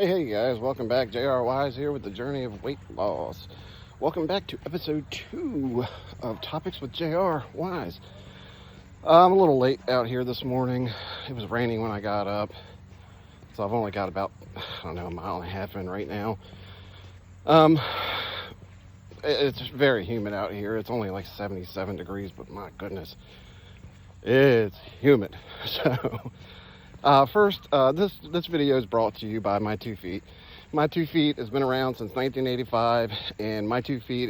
Hey guys, welcome back. JR Weis here with the journey of weight loss. Welcome back to episode 2 of Topics with JR Weis. I'm a little late out here this morning. It was raining when I got up, so I've only got about, a mile and a half in right now. It's very humid out here. It's only like 77 degrees, but my goodness, it's humid. So, this video is brought to you by My 2 Feet. My 2 Feet has been around since 1985, and My 2 Feet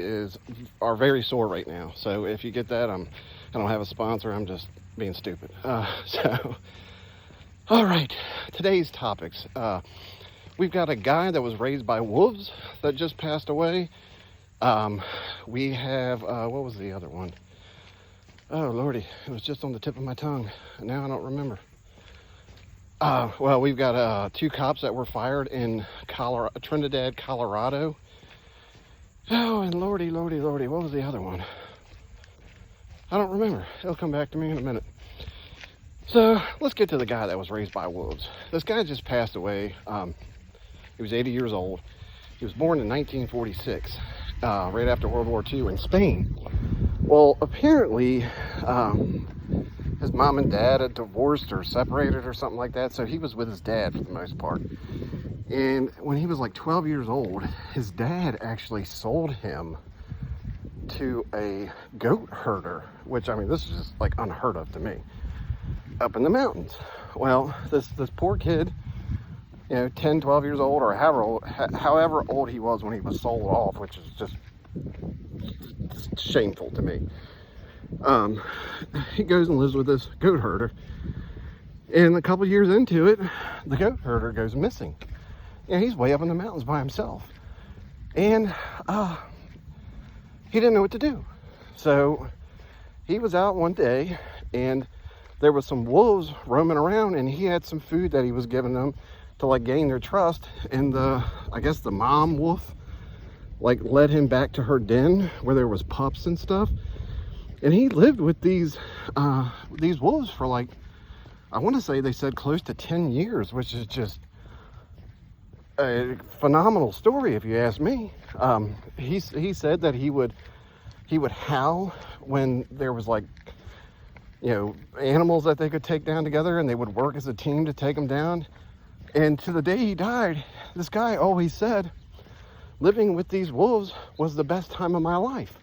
are very sore right now. So if you get that, I don't have a sponsor. I'm just being stupid. All right, today's topics. We've got a guy that was raised by wolves that just passed away. We have what was the other one? Oh Lordy, it was just on the tip of my tongue. Now I don't remember. Well, we've got 2 cops that were fired in Trinidad, Colorado. Oh, and Lordy, what was the other one? I don't remember. It'll come back to me in a minute. So, let's get to the guy that was raised by wolves. This guy just passed away. He was 80 years old. He was born in 1946, right after World War II in Spain. Well, apparently, his mom and dad had divorced or separated or something like that, so he was with his dad for the most part. And when he was like 12 years old, his dad actually sold him to a goat herder, which, I mean, this is just like unheard of to me, up in the mountains. Well, this poor kid, 10, 12 years old, or however old he was when he was sold off, which is just shameful to me. He goes and lives with this goat herder, and a couple years into it, the goat herder goes missing. He's way up in the mountains by himself, and he didn't know what to do. So he was out one day, and there was some wolves roaming around, and he had some food that he was giving them to like gain their trust. And I guess the mom wolf like led him back to her den where there was pups and stuff. And he lived with these wolves for like, I want to say they said close to 10 years, which is just a phenomenal story if you ask me. He said that he would howl when there was like, animals that they could take down together, and they would work as a team to take them down. And to the day he died, this guy always said, living with these wolves was the best time of my life.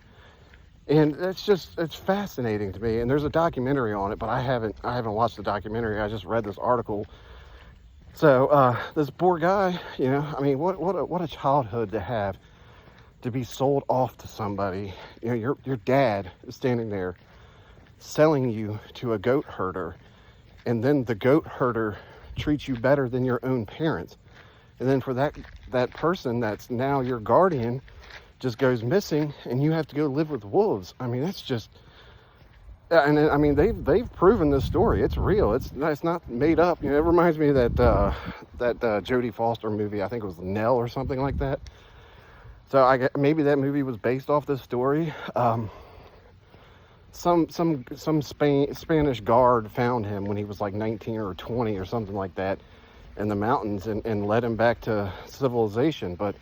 And it's fascinating to me. And there's a documentary on it, but I haven't watched the documentary. I just read this article. So this poor guy, I mean, what a childhood to have, to be sold off to somebody. Your dad is standing there selling you to a goat herder, and then the goat herder treats you better than your own parents. And then for that person that's now your guardian just goes missing, and you have to go live with wolves. I mean, that's just, and I mean, they've proven this story. It's real. It's not made up. It reminds me of that Jodie Foster movie. I think it was Nell or something like that. So maybe that movie was based off this story. Some Spanish guard found him when he was like 19 or 20 or something like that in the mountains, and led him back to civilization. But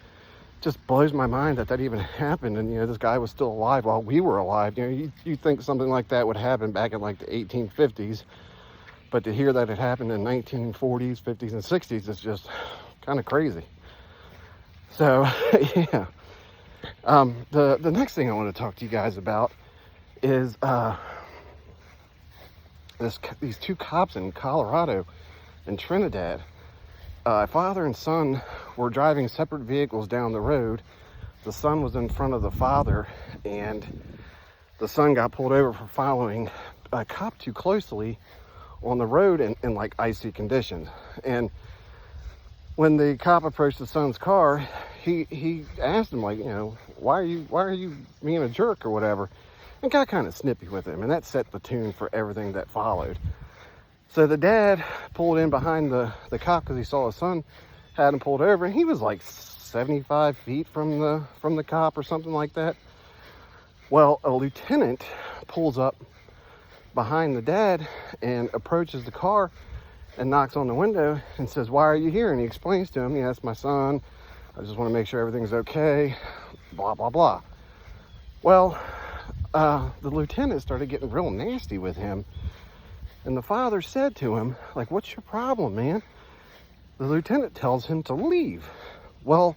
just blows my mind that even happened, and this guy was still alive while we were alive. You think something like that would happen back in like the 1850s, but to hear that it happened in 1940s, 50s, and 60s is just kind of crazy. So yeah, the next thing I want to talk to you guys about is these 2 cops in Colorado and Trinidad. Father and son were driving separate vehicles down the road. The son was in front of the father, and the son got pulled over for following a cop too closely on the road in like icy conditions. And when the cop approached the son's car, he asked him, like, why are you being a jerk or whatever, and got kind of snippy with him, and that set the tune for everything that followed. So the dad pulled in behind the cop because he saw his son had him pulled over, and he was like 75 feet from the cop or something like that. Well, a lieutenant pulls up behind the dad and approaches the car and knocks on the window and says, "Why are you here?" And he explains to him, "Yeah, that's my son. I just want to make sure everything's okay, blah, blah, blah." Well, the lieutenant started getting real nasty with him. And the father said to him, like, "What's your problem, man?" The lieutenant tells him to leave. Well,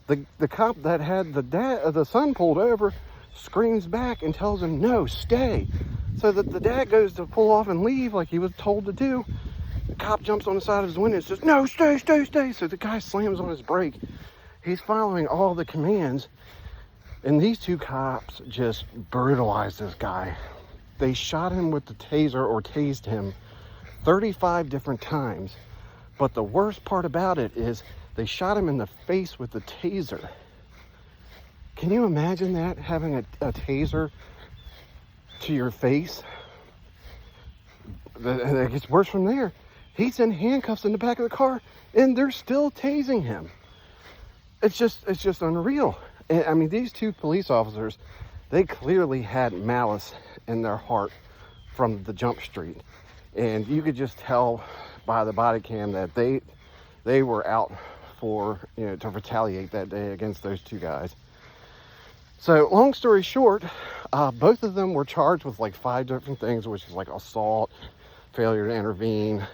the cop that had the son pulled over screams back and tells him, "No, stay." So that the dad goes to pull off and leave like he was told to do. The cop jumps on the side of his window and says, "No, stay, stay, stay." So the guy slams on his brake. He's following all the commands. And these two cops just brutalized this guy. They shot him with the taser, or tased him 35 different times. But the worst part about it is they shot him in the face with the taser. Can you imagine that, having a taser to your face? And it gets worse from there. He's in handcuffs in the back of the car, and they're still tasing him. It's just unreal. And, I mean, these two police officers, they clearly had malice in their heart from the jump street. And you could just tell by the body cam that they were out for, to retaliate that day against those two guys. So long story short, both of them were charged with like 5 different things, which is like assault, failure to intervene,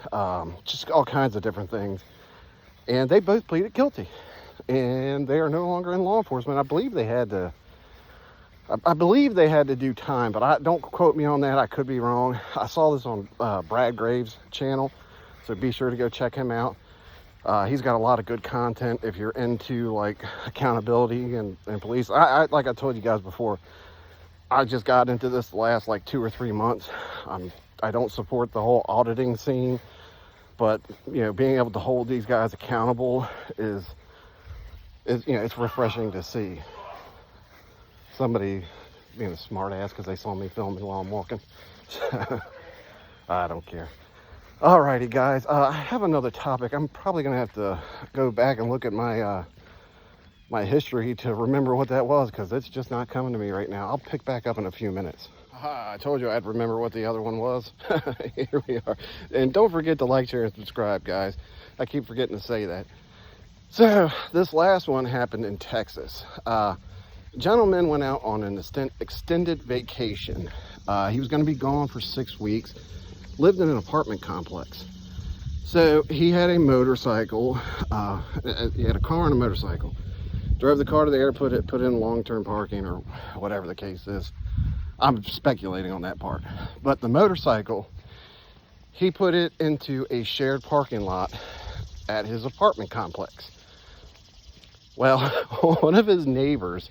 just all kinds of different things. And they both pleaded guilty. And they are no longer in law enforcement. I believe they had to do time, but don't quote me on that. I could be wrong. I saw this on Brad Graves' channel, so be sure to go check him out. He's got a lot of good content if you're into like accountability and police. I like I told you guys before, I just got into this the last like 2 or 3 months. I don't support the whole auditing scene, but being able to hold these guys accountable is it's refreshing to see. Somebody being a smart ass because they saw me filming while I'm walking. I don't care. Alrighty, guys. I have another topic. I'm probably gonna have to go back and look at my my history to remember what that was, because it's just not coming to me right now. I'll pick back up in a few minutes. I told you I'd remember what the other one was. Here we are. And don't forget to like, share, and subscribe, guys. I keep forgetting to say that. So this last one happened in Texas. Gentleman went out on an extended vacation. He was going to be gone for 6 weeks. Lived in an apartment complex. So he had a motorcycle. He had a car and a motorcycle. Drove the car to the airport, put in long-term parking, or whatever the case is. I'm speculating on that part. But the motorcycle, he put it into a shared parking lot at his apartment complex. Well, one of his neighbors,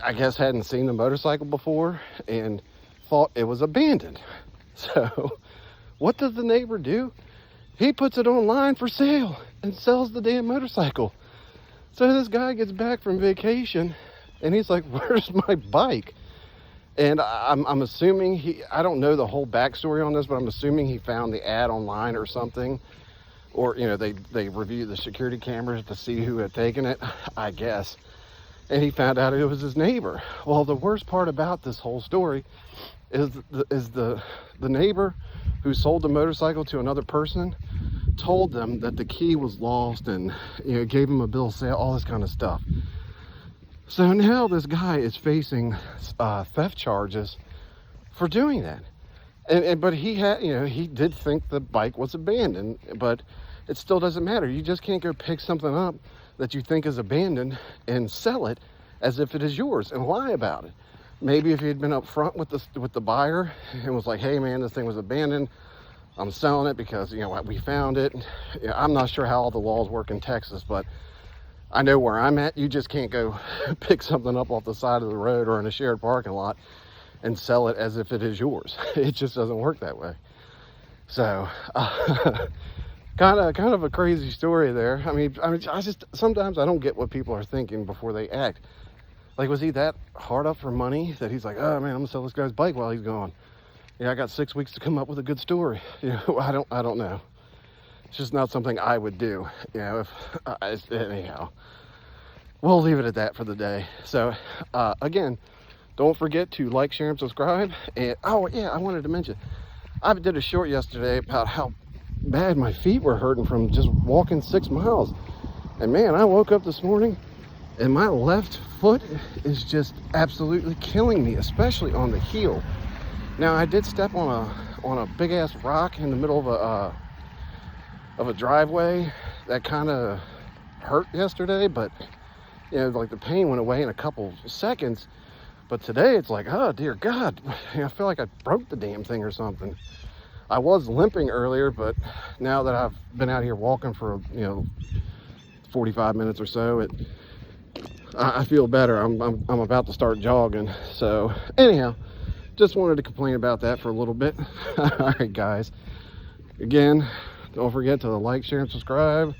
I guess, hadn't seen the motorcycle before and thought it was abandoned. So what does the neighbor do? He puts it online for sale and sells the damn motorcycle. So this guy gets back from vacation and he's like, "Where's my bike?" And I'm assuming I don't know the whole backstory on this, but I'm assuming he found the ad online or something. Or, they reviewed the security cameras to see who had taken it, I guess. And he found out it was his neighbor. Well, the worst part about this whole story is the neighbor who sold the motorcycle to another person told them that the key was lost and, gave him a bill of sale, all this kind of stuff. So now this guy is facing theft charges for doing that. But he did think the bike was abandoned, but it still doesn't matter. You just can't go pick something up that you think is abandoned and sell it as if it is yours and lie about it. Maybe if you had been up front with the buyer and was like, "Hey man, this thing was abandoned. I'm selling it because we found it." I'm not sure how all the laws work in Texas, but I know where I'm at. You just can't go pick something up off the side of the road or in a shared parking lot and sell it as if it is yours. It just doesn't work that way. So kind of a crazy story there. I mean, sometimes I don't get what people are thinking before they act. Like, was he that hard up for money that he's like, "Oh man, I'm gonna sell this guy's bike while he's gone. I got 6 weeks to come up with a good story." I don't know. It's just not something I would do. Anyhow, we'll leave it at that for the day. So again, don't forget to like, share, and subscribe. And oh yeah, I wanted to mention, I did a short yesterday about how bad my feet were hurting from just walking 6 miles. And man, I woke up this morning and my left foot is just absolutely killing me, especially on the heel. Now I did step on a big ass rock in the middle of a driveway that kind of hurt yesterday, but you know, like the pain went away in a couple seconds. But today it's like, oh dear God, I feel like I broke the damn thing or something. I was limping earlier, but now that I've been out here walking for 45 minutes or so, I feel better. I'm about to start jogging. So anyhow, just wanted to complain about that for a little bit. All right, guys. Again, don't forget to like, share, and subscribe.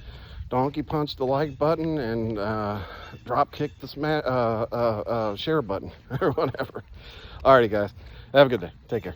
Donkey punch the like button and drop kick the share button or whatever. Alrighty, guys. Have a good day. Take care.